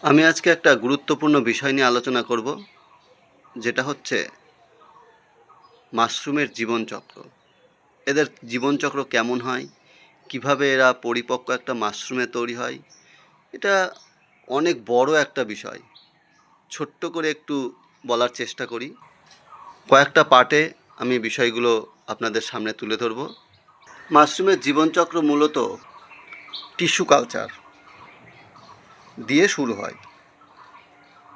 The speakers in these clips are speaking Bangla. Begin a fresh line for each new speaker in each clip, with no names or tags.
আমি আজকে একটা গুরুত্বপূর্ণ বিষয় নিয়ে আলোচনা করব, যেটা হচ্ছে মাশরুমের জীবনচক্র। এদের জীবনচক্র কেমন হয়, কিভাবে এরা পরিপক্ক একটা মাশরুমে তৈরি হয়। এটা অনেক বড় একটা বিষয়। ছোট্ট করে একটু বলার চেষ্টা করি। কয়েকটা পার্টে আমি বিষয়গুলো আপনাদের সামনে তুলে ধরব। মাশরুমের জীবনচক্র মূলত টিস্যু কালচার দিয়ে শুরু হয়।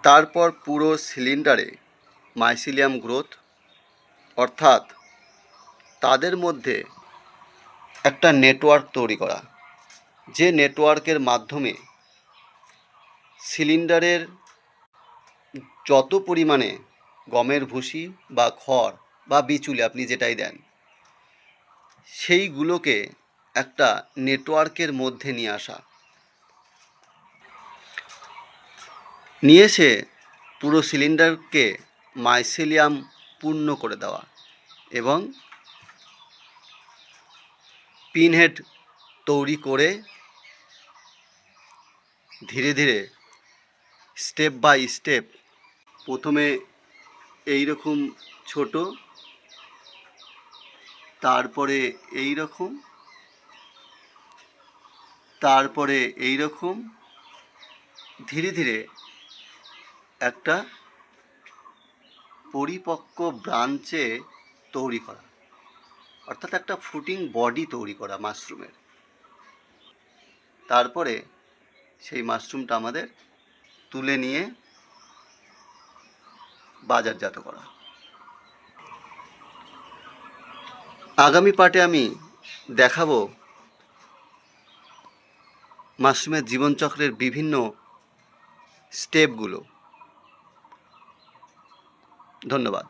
তারপর পুরো সিলিন্ডারে মাইসিলিয়াম গ্রোথ, অর্থাৎ তাদের মধ্যে একটা নেটওয়ার্ক তৈরি করা, যে নেটওয়ার্কের মাধ্যমে সিলিন্ডারের যত পরিমাণে গমের ভুসি বা খড় বা বিচুলি আপনি যেটাই দেন, সেইগুলোকে একটা নেটওয়ার্কের মধ্যে নিয়ে আসা, নিয়ে এসে পুরো সিলিন্ডারকে মাইসেলিয়াম পূর্ণ করে দেওয়া এবং পিনহেড তৈরি করে ধীরে ধীরে স্টেপ বাই স্টেপ, প্রথমে এই রকম ছোট, তারপরে এই রকম, তারপরে এই রকম, ধীরে ধীরে একটা পরিপক্ক ব্রাঞ্চে তৈরি করা, অর্থাৎ একটা ফুটিং বডি তৈরি করা মাশরুমের। তারপরে সেই মাশরুমটা আমাদের তুলে নিয়ে বাজারজাত করা। আগামী পার্টে আমি দেখাবো মাশরুমের জীবনচক্রের বিভিন্ন স্টেপগুলো। ধন্যবাদ।